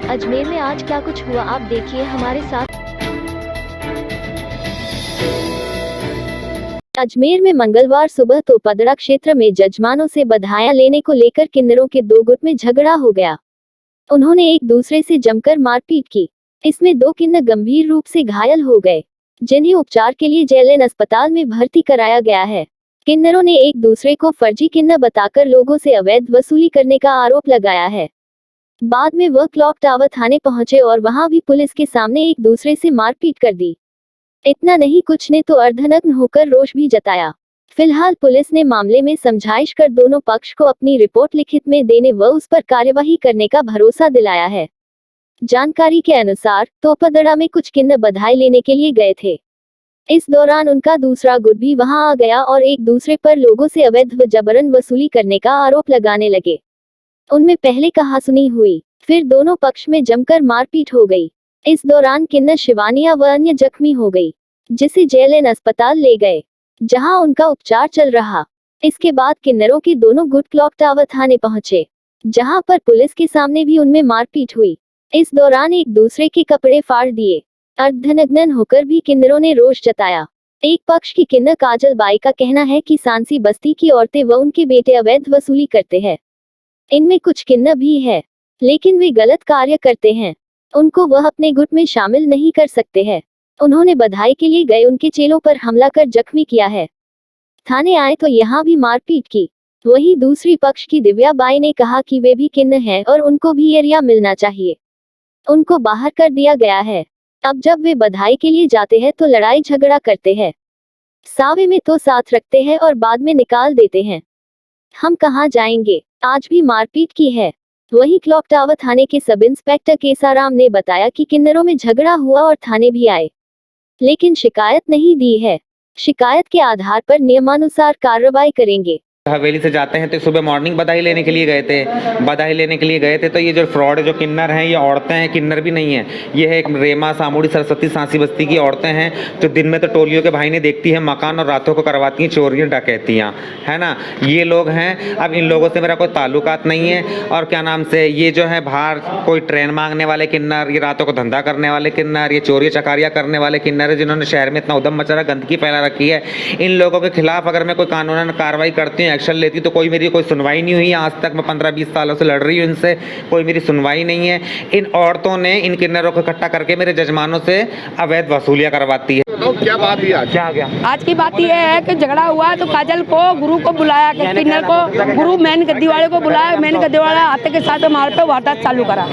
अजमेर में आज क्या कुछ हुआ आप देखिए हमारे साथ। अजमेर में मंगलवार सुबह तोपदड़ा क्षेत्र में जजमानों से बधाइयां लेने को लेकर किन्नरों के दो गुट में झगड़ा हो गया। उन्होंने एक दूसरे से जमकर मारपीट की। इसमें दो किन्नर गंभीर रूप से घायल हो गए, जिन्हें उपचार के लिए जेएलएन अस्पताल में भर्ती कराया गया है। किन्नरों ने एक दूसरे को फर्जी किन्नर बताकर लोगों से अवैध वसूली करने का आरोप लगाया है। बाद में वह क्लॉक टावर थाने पहुंचे और वहां भी पुलिस के सामने एक दूसरे से मारपीट कर दी। इतना नहीं, कुछ ने तो अर्धनग्न होकर रोष भी जताया। फिलहाल पुलिस ने मामले में समझाइश कर दोनों पक्ष को अपनी रिपोर्ट लिखित में देने व उस पर कार्यवाही करने का भरोसा दिलाया है। जानकारी के अनुसार तोपदड़ा में कुछ किन्नर बधाई लेने के लिए गए थे। इस दौरान उनका दूसरा गुट भी वहां आ गया और एक दूसरे पर लोगों से अवैध व जबरन वसूली करने का आरोप लगाने लगे। उनमें पहले कहासुनी हुई, फिर दोनों पक्ष में जमकर मारपीट हो गई। इस दौरान किन्नर शिवानिया व अन्य जख्मी हो गई, जिसे जेएलएन अस्पताल ले गए, जहां उनका उपचार चल रहा। इसके बाद किन्नरों के दोनों गुट क्लॉक टावर थाने पहुंचे, जहां पर पुलिस के सामने भी उनमें मारपीट हुई। इस दौरान एक दूसरे के कपड़े फाड़ दिए। अर्धनग्न होकर भी किन्नरों ने रोष जताया। एक पक्ष की किन्नर काजल बाई का कहना है कि सांसी बस्ती की औरतें व उनके बेटे अवैध वसूली करते हैं। इनमें कुछ किन्नर भी है, लेकिन वे गलत कार्य करते हैं, उनको वह अपने गुट में शामिल नहीं कर सकते हैं। उन्होंने बधाई के लिए गए उनके चेलों पर हमला कर जख्मी किया है। थाने आए तो यहाँ भी मारपीट की। वहीं दूसरी पक्ष की दिव्या बाई ने कहा कि वे भी किन्नर हैं और उनको भी एरिया मिलना चाहिए। उनको बाहर कर दिया गया है। अब जब वे बधाई के लिए जाते हैं तो लड़ाई झगड़ा करते हैं, सावे में तो साथ रखते हैं और बाद में निकाल देते हैं। हम कहाँ जाएंगे, आज भी मारपीट की है। वहीं क्लॉक टावर थाने के सब इंस्पेक्टर केसाराम ने बताया कि किन्नरों में झगड़ा हुआ और थाने भी आए, लेकिन शिकायत नहीं दी है। शिकायत के आधार पर नियमानुसार कार्रवाई करेंगे। हवेली से जाते हैं तो सुबह मॉर्निंग बधाई लेने के लिए गए थे। बधाई लेने के लिए गए थे तो ये जो फ्रॉड जो किन्नर हैं, ये औरतें हैं, किन्नर भी नहीं है। ये है एक रेमा, सामूड़ी, सरस्वती, सांसी बस्ती की औरतें हैं, जो दिन में तो टोलियों के भाई ने देखती हैं मकान और रातों को करवाती हैं चोरियां डकैतियां, है ना। ये लोग हैं। अब इन लोगों से मेरा कोई ताल्लुकात नहीं है। और क्या नाम से ये जो है बाहर कोई ट्रेन मांगने वाले किन्नर, ये रातों को धंधा करने वाले किन्नर, ये चोरी चकारियाँ करने वाले किन्नर है, जिन्होंने शहर में इतना उधम मचा रहा, गंदगी फैला रखी है। इन लोगों के खिलाफ अगर मैं कोई कानूनन कार्रवाई करती हूँ, एक्शन लेती, तो कोई मेरी कोई सुनवाई नहीं हुई। आज तक मैं 15-20 सालों से लड़ रही हूँ इनसे, कोई मेरी सुनवाई नहीं है। इन औरतों ने इन किन्नरों को इकट्ठा करके मेरे जजमानों से अवैध वसूलियां करवाती है। तो क्या बात है आज? क्या गया आज की बात यह है कि झगड़ा हुआ तो काजल को गुरु को बुलाया, किन्नर को गुरु मेन गद्दी वाले को बुलाया। मेन गद्दी वाला हाथे के साथ हमारे पे वारदात चालू करा।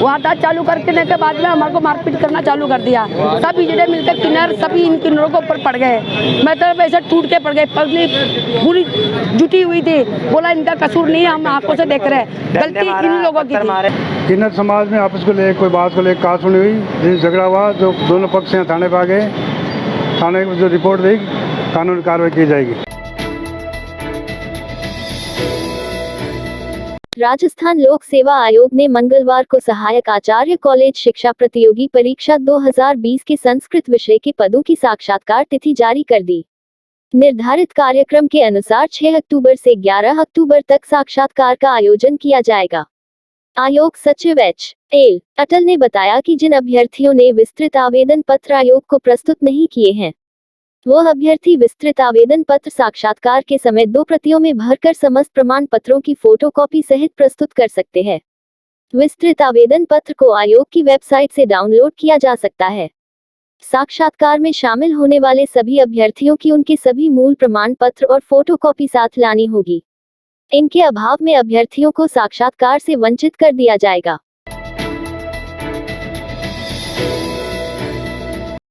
वारदात चालू करने के बाद में हमारे को मारपीट करना चालू कर दिया। सब इजड़े मिलकर किन्नर सभी इन किन्नरों के ऊपर पड़ गए। मतलब ऐसे टूट के पड़ गए, पब्लिक पूरी जुटी हुई थी। बोला इनका कसूर नहीं है, हम आंखों से देख रहे हैं, गलती इन लोगों की थी। किन्नर समाज में आपस को लेकर कोई बात को लेकर कहासुनी हुई, जिस झगड़ा हुआ, जो दोनों पक्ष यहाँ थाने पर आ गए। थाने को जो रिपोर्ट देगी कानूनी कार्रवाई की जाएगी। राजस्थान लोक सेवा आयोग ने मंगलवार को सहायक आचार्य कॉलेज शिक्षा प्रतियोगी परीक्षा 2020 के संस्कृत विषय के पदों की साक्षात्कार तिथि जारी कर दी। निर्धारित कार्यक्रम के अनुसार 6 अक्टूबर से 11 अक्टूबर तक साक्षात्कार का आयोजन किया जाएगा। आयोग सचिव एच.एल. अटल ने बताया कि जिन अभ्यर्थियों ने विस्तृत आवेदन पत्र आयोग को प्रस्तुत नहीं किए हैं, वह अभ्यर्थी विस्तृत आवेदन पत्र साक्षात्कार के समय 2 प्रतियों में भरकर समस्त प्रमाण पत्रों की फोटोकॉपी सहित प्रस्तुत कर सकते हैं। विस्तृत आवेदन पत्र को आयोग की वेबसाइट से डाउनलोड किया जा सकता है। साक्षात्कार में शामिल होने वाले सभी अभ्यर्थियों की उनके सभी मूल प्रमाण पत्र और फोटोकॉपी साथ लानी होगी। इनके अभाव में अभ्यर्थियों को साक्षात्कार से वंचित कर दिया जाएगा।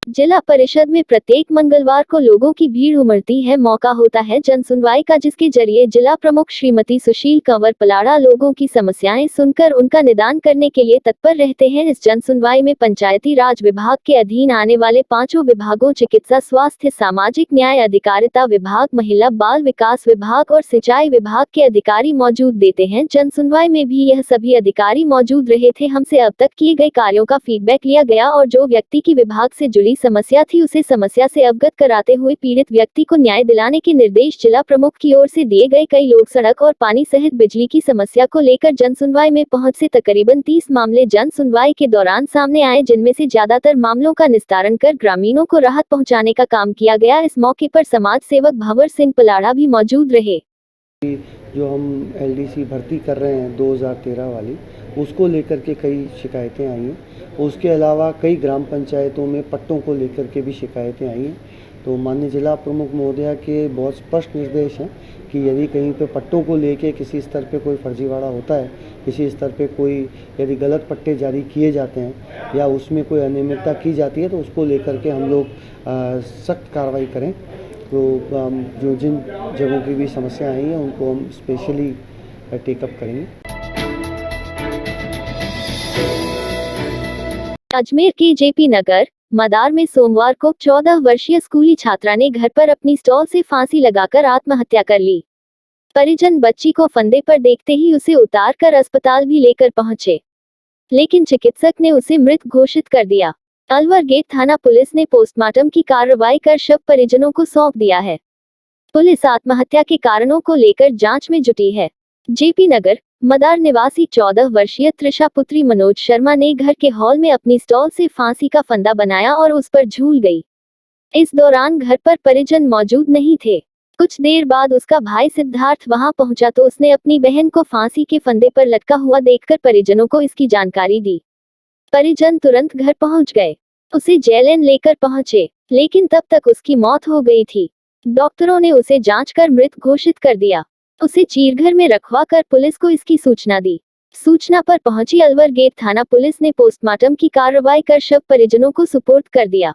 जिला परिषद में प्रत्येक मंगलवार को लोगों की भीड़ उमड़ती है। मौका होता है जन सुनवाई का, जिसके जरिए जिला प्रमुख श्रीमती सुशील कंवर पलाड़ा लोगों की समस्याएं सुनकर उनका निदान करने के लिए तत्पर रहते हैं। इस जन सुनवाई में पंचायती राज विभाग के अधीन आने वाले 5 विभागों चिकित्सा, स्वास्थ्य, सामाजिक न्याय, अधिकारिता विभाग, महिला बाल विकास विभाग और सिंचाई विभाग के अधिकारी मौजूद देते हैं। जन सुनवाई में भी यह सभी अधिकारी मौजूद रहे थे। हमसे अब तक किए गए कार्यों का फीडबैक लिया गया और जो व्यक्ति की विभाग से जुड़ी समस्या थी उसे समस्या से अवगत कराते हुए पीड़ित व्यक्ति को न्याय दिलाने के निर्देश जिला प्रमुख की ओर से दिए गए। कई लोग सड़क और पानी सहित बिजली की समस्या को लेकर जन सुनवाई में पहुंच से तकरीबन 30 मामले जन सुनवाई के दौरान सामने आए, जिनमें से ज्यादातर मामलों का निस्तारण कर ग्रामीणों को राहत पहुँचाने का काम किया गया। इस मौके पर समाज सेवक भंवर सिंह पलाड़ा भी मौजूद रहे। जो हम एलडीसी भर्ती कर रहे हैं 2013 वाली, उसको लेकर के कई शिकायतें आई हैं। उसके अलावा कई ग्राम पंचायतों में पट्टों को लेकर के भी शिकायतें आई हैं। तो माननीय जिला प्रमुख महोदया के बहुत स्पष्ट निर्देश हैं कि यदि कहीं पे पट्टों को लेके किसी स्तर पे कोई फर्जीवाड़ा होता है, किसी स्तर पे कोई यदि गलत पट्टे जारी किए जाते हैं या उसमें कोई अनियमितता की जाती है, तो उसको लेकर के हम लोग सख्त कार्रवाई करें। तो जो जिन जगहों की भी समस्या आई हैं उनको हम स्पेशली टेकअप करेंगे। अजमेर के जेपी नगर मदार में सोमवार को 14 वर्षीय स्कूली छात्रा ने घर पर अपनी स्टॉल से फांसी लगाकर आत्महत्या कर ली। परिजन बच्ची को फंदे पर देखते ही उसे उतारकर अस्पताल भी लेकर पहुंचे, लेकिन चिकित्सक ने उसे मृत घोषित कर दिया। अलवर गेट थाना पुलिस ने पोस्टमार्टम की कार्रवाई कर शव परिजनों को सौंप दिया है। पुलिस आत्महत्या के कारणों को लेकर जांच में जुटी है। जेपी नगर मदार निवासी 14 वर्षीय त्रिशा पुत्री मनोज शर्मा ने घर के हॉल में अपनी स्टॉल से फांसी का फंदा बनाया और उस पर झूल गई। इस दौरान घर पर परिजन मौजूद नहीं थे। कुछ देर बाद उसका भाई सिद्धार्थ वहां पहुंचा तो उसने अपनी बहन को फांसी के फंदे पर लटका हुआ देखकर परिजनों को इसकी जानकारी दी। परिजन तुरंत घर पहुंच गए, उसे जेएलएन लेकर पहुंचे, लेकिन तब तक उसकी मौत हो गई थी। डॉक्टरों ने उसे जांच कर मृत घोषित कर दिया। उसे चीरघर में रखवा कर पुलिस को इसकी सूचना दी। सूचना पर पहुंची अलवर गेट थाना पुलिस ने पोस्टमार्टम की कार्रवाई कर शव परिजनों को सुपुर्द कर दिया।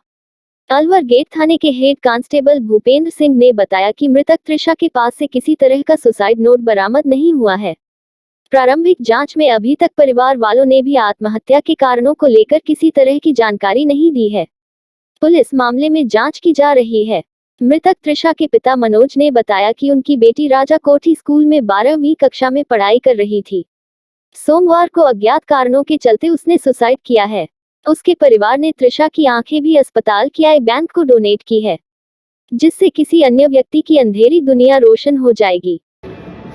अलवर गेट थाने के हेड कांस्टेबल भूपेंद्र सिंह ने बताया कि मृतक त्रिशा के पास से किसी तरह का सुसाइड नोट बरामद नहीं हुआ है। प्रारंभिक जांच में अभी तक परिवार वालों ने भी आत्महत्या के कारणों को लेकर किसी तरह की जानकारी नहीं दी है। पुलिस मामले में जांच की जा रही है। मृतक त्रिशा के पिता मनोज ने बताया कि उनकी बेटी राजा कोठी स्कूल में 12वीं कक्षा में पढ़ाई कर रही थी। सोमवार को अज्ञात कारणों के चलते उसने सुसाइड किया है। उसके परिवार ने त्रिशा की आंखें भी अस्पताल की आई बैंक को डोनेट की है, जिससे किसी अन्य व्यक्ति की अंधेरी दुनिया रोशन हो जाएगी।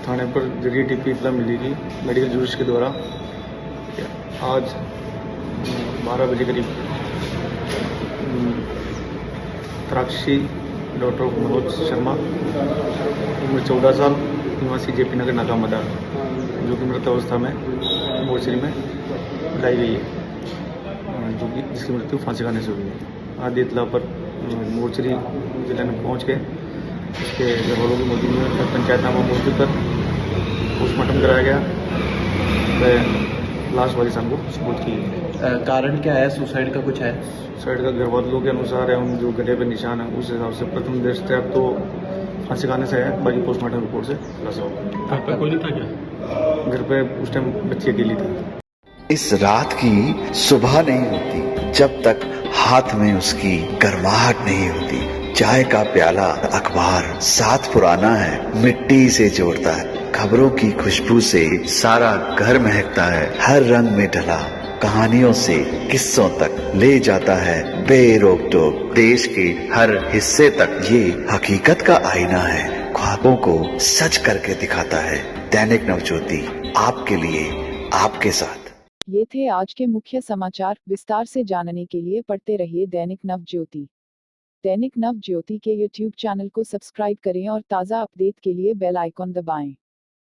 थाने पर जरिए टीपी इतला मिली कि मेडिकल जूस के द्वारा आज 12 बजे करीब तराक्षी डॉक्टर मनोज शर्मा उम्र 14 साल निवासी जेपी नगर नाका मदार, जो कि मृत अवस्था में मोर्चरी में लाई गई है, जो कि जिसकी मृत्यु फांसी खाने से हुई है। आदि इतला पर मोर्चरी जिले में पहुँच के उसके घर वालों की मौजूद में पंचायतनामा मौजूद कर पोस्टमार्टम कराया गया। लास्ट वाली शाम को सबूत की गई। कारण क्या है सुसाइड का? कुछ है सुसाइड का घर वालों के अनुसार है, उन जो गड्ढे पर निशान है उस हिसाब से प्रथम दृष्टया तो फांसी खाने से है, बाकी पोस्टमार्टम रिपोर्ट से खुलासा होगा। घर पे कोई नहीं था क्या? घर पे उस टाइम बच्ची अकेली थी। इस रात की सुबह नहीं होती जब तक हाथ में उसकी गर्माहट नहीं होती। चाय का प्याला, अखबार साथ पुराना है, मिट्टी से जोड़ता है। खबरों की खुशबू से सारा घर महकता है। हर रंग में ढला कहानियों से किस्सों तक ले जाता है बेरोक टोक। देश के हर हिस्से तक ये हकीकत का आईना है, ख्वाबों को सच करके दिखाता है। दैनिक नवज्योति, आपके लिए, आपके साथ। ये थे आज के मुख्य समाचार। विस्तार से जानने के लिए पढ़ते रहिए दैनिक नवज्योति। दैनिक नवज्योति के YouTube चैनल को सब्सक्राइब करें और ताज़ा अपडेट के लिए बेल आइकॉन दबाएं।